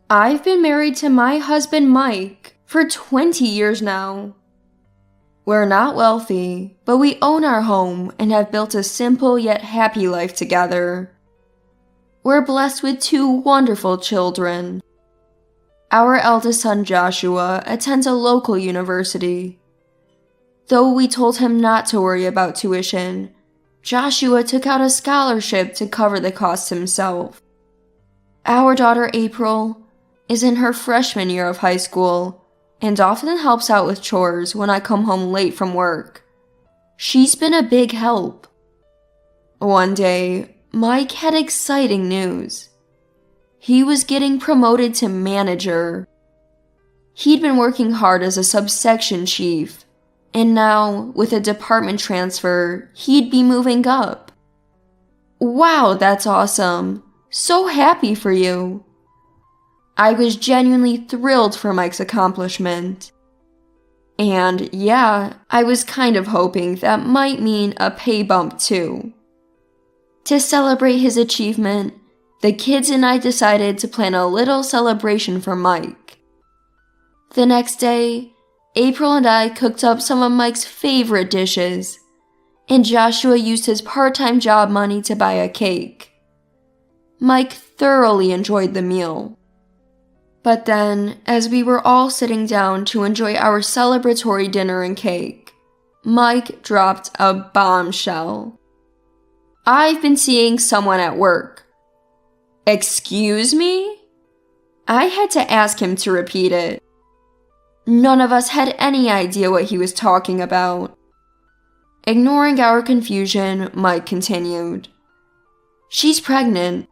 I've been married to my husband Mike for 20 years now. We're not wealthy, but we own our home and have built a simple yet happy life together. We're blessed with 2 wonderful children. Our eldest son Joshua attends a local university. Though we told him not to worry about tuition, Joshua took out a scholarship to cover the costs himself. Our daughter April is in her freshman year of high school and often helps out with chores when I come home late from work. She's been a big help. One day, Mike had exciting news. He was getting promoted to manager. He'd been working hard as a subsection chief, and now, with a department transfer, he'd be moving up. Wow, that's awesome. So happy for you. I was genuinely thrilled for Mike's accomplishment. And yeah, I was kind of hoping that might mean a pay bump too. To celebrate his achievement, the kids and I decided to plan a little celebration for Mike. The next day, April and I cooked up some of Mike's favorite dishes, and Joshua used his part-time job money to buy a cake. Mike thoroughly enjoyed the meal. But then, as we were all sitting down to enjoy our celebratory dinner and cake, Mike dropped a bombshell. I've been seeing someone at work. Excuse me? I had to ask him to repeat it. None of us had any idea what he was talking about. Ignoring our confusion, Mike continued. She's pregnant.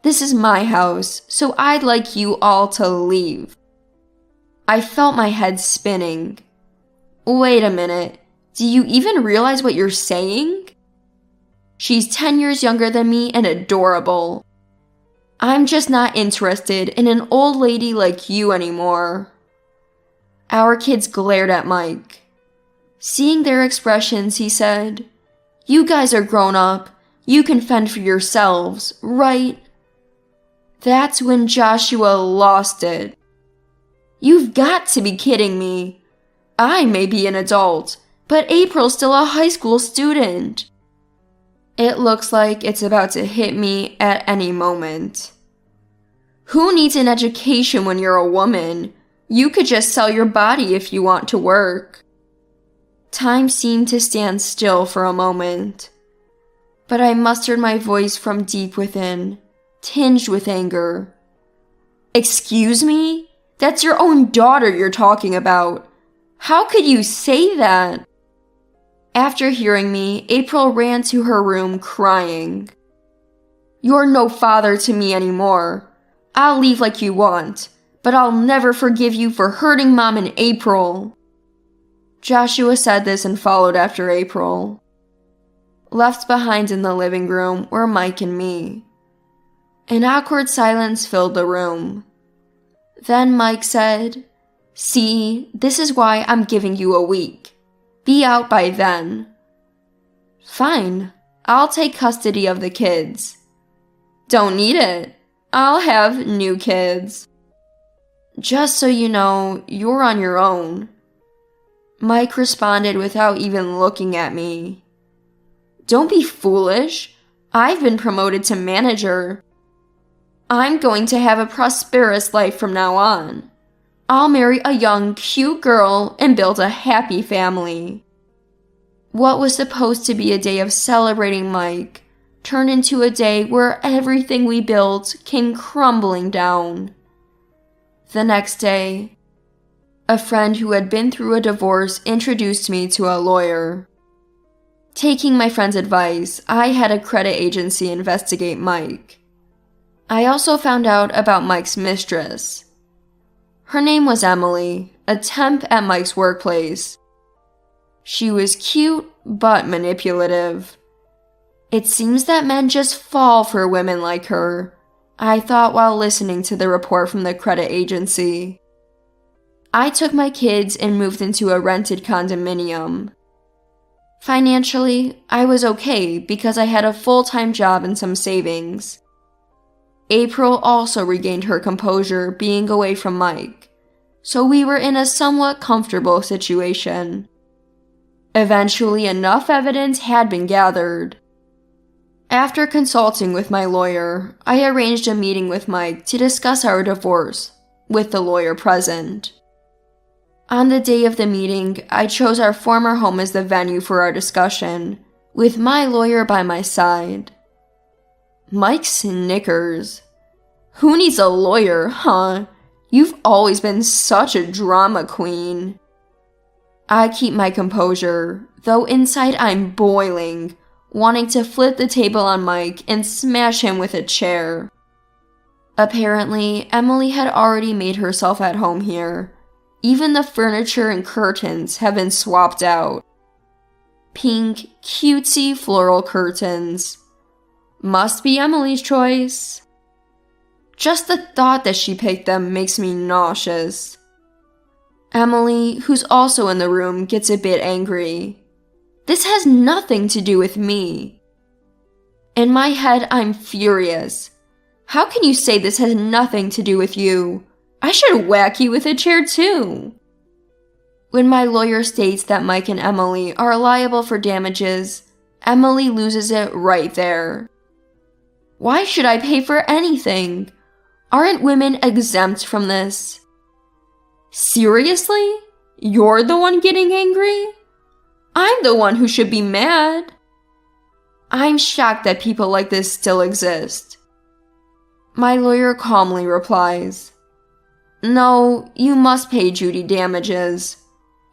This is my house, so I'd like you all to leave. I felt my head spinning. Wait a minute, do you even realize what you're saying? She's 10 years younger than me and adorable. I'm just not interested in an old lady like you anymore. Our kids glared at Mike. Seeing their expressions, he said, You guys are grown up. You can fend for yourselves, right? That's when Joshua lost it. You've got to be kidding me. I may be an adult, but April's still a high school student. It looks like it's about to hit me at any moment. Who needs an education when you're a woman? You could just sell your body if you want to work. Time seemed to stand still for a moment, but I mustered my voice from deep within, tinged with anger. Excuse me? That's your own daughter you're talking about. How could you say that? After hearing me, April ran to her room crying. You're no father to me anymore. I'll leave like you want, but I'll never forgive you for hurting Mom and April. Joshua said this and followed after April. Left behind in the living room were Mike and me. An awkward silence filled the room. Then Mike said, See, this is why I'm giving you a week. Be out by then. Fine, I'll take custody of the kids. Don't need it. I'll have new kids. Just so you know, you're on your own. Mike responded without even looking at me. Don't be foolish. I've been promoted to manager. I'm going to have a prosperous life from now on. I'll marry a young, cute girl and build a happy family. What was supposed to be a day of celebrating Mike turned into a day where everything we built came crumbling down. The next day, a friend who had been through a divorce introduced me to a lawyer. Taking my friend's advice, I had a credit agency investigate Mike. I also found out about Mike's mistress. Her name was Emily, a temp at Mike's workplace. She was cute, but manipulative. It seems that men just fall for women like her, I thought while listening to the report from the credit agency. I took my kids and moved into a rented condominium. Financially, I was okay because I had a full-time job and some savings. April also regained her composure being away from Mike, so we were in a somewhat comfortable situation. Eventually, enough evidence had been gathered. After consulting with my lawyer, I arranged a meeting with Mike to discuss our divorce, with the lawyer present. On the day of the meeting, I chose our former home as the venue for our discussion, with my lawyer by my side. Mike snickers. Who needs a lawyer, huh? You've always been such a drama queen. I keep my composure, though inside I'm boiling, wanting to flip the table on Mike and smash him with a chair. Apparently, Emily had already made herself at home here. Even the furniture and curtains have been swapped out. Pink, cutesy floral curtains. Must be Emily's choice. Just the thought that she picked them makes me nauseous. Emily, who's also in the room, gets a bit angry. This has nothing to do with me. In my head, I'm furious. How can you say this has nothing to do with you? I should whack you with a chair too. When my lawyer states that Mike and Emily are liable for damages, Emily loses it right there. Why should I pay for anything? Aren't women exempt from this? Seriously? You're the one getting angry? I'm the one who should be mad. I'm shocked that people like this still exist. My lawyer calmly replies, No, you must pay Judy damages.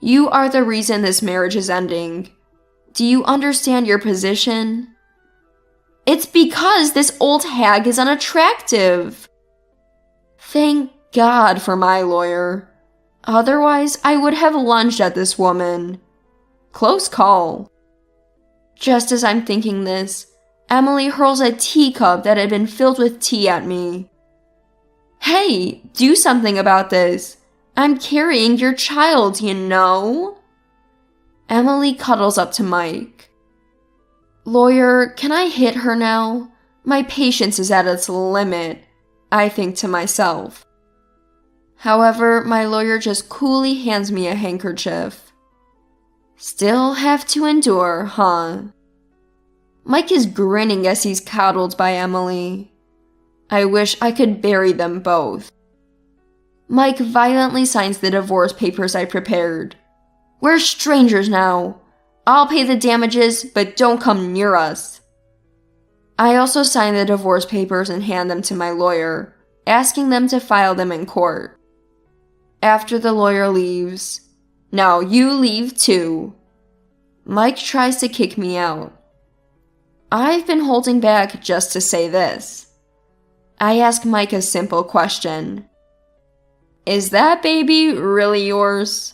You are the reason this marriage is ending. Do you understand your position? It's because this old hag is unattractive. Thank God for my lawyer. Otherwise, I would have lunged at this woman. Close call. Just as I'm thinking this, Emily hurls a teacup that had been filled with tea at me. Hey, do something about this. I'm carrying your child, you know. Emily cuddles up to Mike. Lawyer, can I hit her now? My patience is at its limit, I think to myself. However, my lawyer just coolly hands me a handkerchief. Still have to endure, huh? Mike is grinning as he's coddled by Emily. I wish I could bury them both. Mike violently signs the divorce papers I prepared. We're strangers now. I'll pay the damages, but don't come near us. I also sign the divorce papers and hand them to my lawyer, asking them to file them in court. After the lawyer leaves, now you leave too. Mike tries to kick me out. I've been holding back just to say this. I ask Mike a simple question. Is that baby really yours?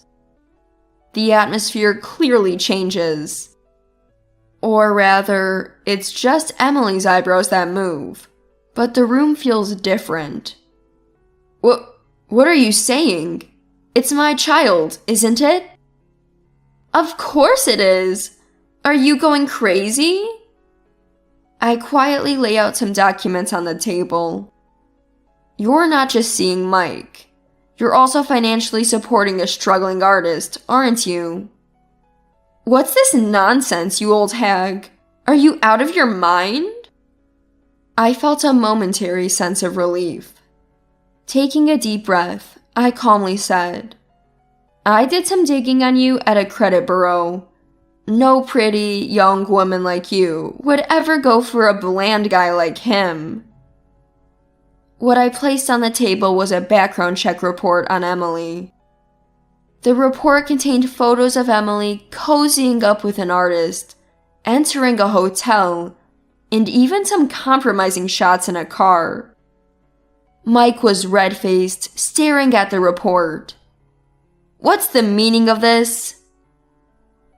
The atmosphere clearly changes. Or rather, it's just Emily's eyebrows that move, but the room feels different. What are you saying? It's my child, isn't it? Of course it is. Are you going crazy? I quietly lay out some documents on the table. You're not just seeing Mike. You're also financially supporting a struggling artist, aren't you? What's this nonsense, you old hag? Are you out of your mind? I felt a momentary sense of relief. Taking a deep breath, I calmly said, I did some digging on you at a credit bureau. No pretty, young woman like you would ever go for a bland guy like him. What I placed on the table was a background check report on Emily. The report contained photos of Emily cozying up with an artist, entering a hotel, and even some compromising shots in a car. Mike was red-faced, staring at the report. What's the meaning of this?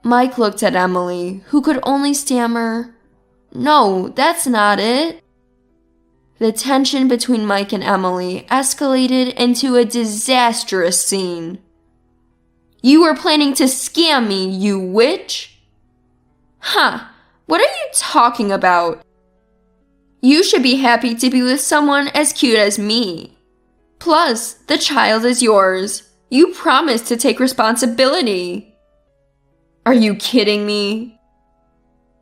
Mike looked at Emily, who could only stammer, No, that's not it. The tension between Mike and Emily escalated into a disastrous scene. You were planning to scam me, you witch? Huh, what are you talking about? You should be happy to be with someone as cute as me. Plus, the child is yours. You promised to take responsibility. Are you kidding me?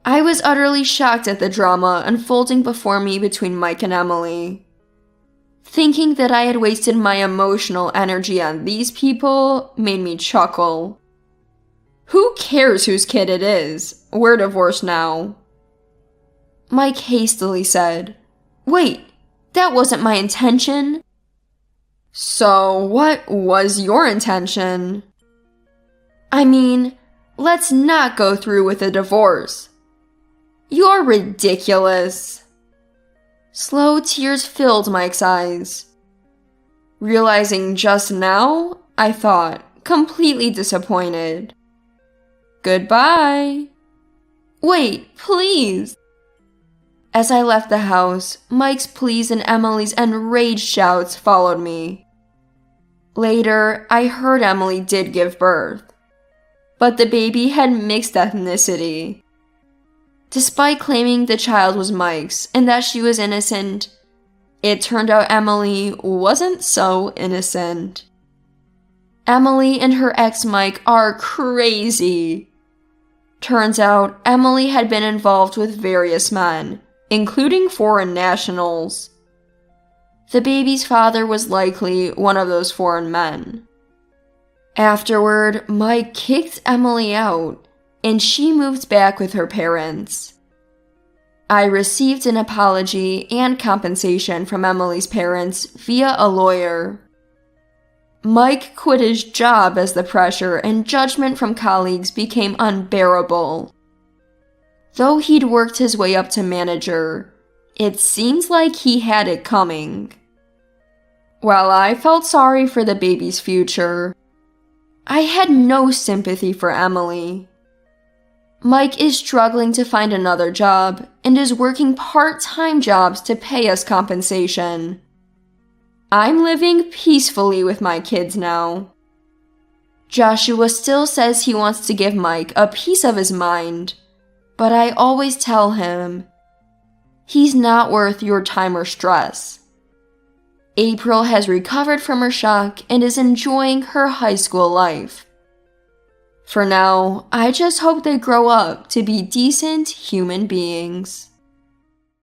I was utterly shocked at the drama unfolding before me between Mike and Emily. Thinking that I had wasted my emotional energy on these people made me chuckle. Who cares whose kid it is? We're divorced now. Mike hastily said, Wait, that wasn't my intention. So what was your intention? I mean, let's not go through with a divorce. You're ridiculous. Slow tears filled Mike's eyes. Realizing just now, I thought, completely disappointed. Goodbye. Wait, please. As I left the house, Mike's pleas and Emily's enraged shouts followed me. Later, I heard Emily did give birth, but the baby had mixed ethnicity. Despite claiming the child was Mike's and that she was innocent, it turned out Emily wasn't so innocent. Emily and her ex Mike are crazy. Turns out Emily had been involved with various men, including foreign nationals. The baby's father was likely one of those foreign men. Afterward, Mike kicked Emily out, and she moved back with her parents. I received an apology and compensation from Emily's parents via a lawyer. Mike quit his job as the pressure and judgment from colleagues became unbearable. Though he'd worked his way up to manager, it seems like he had it coming. While I felt sorry for the baby's future, I had no sympathy for Emily. Mike is struggling to find another job and is working part-time jobs to pay us compensation. I'm living peacefully with my kids now. Joshua still says he wants to give Mike a piece of his mind, but I always tell him, he's not worth your time or stress. April has recovered from her shock and is enjoying her high school life. For now, I just hope they grow up to be decent human beings.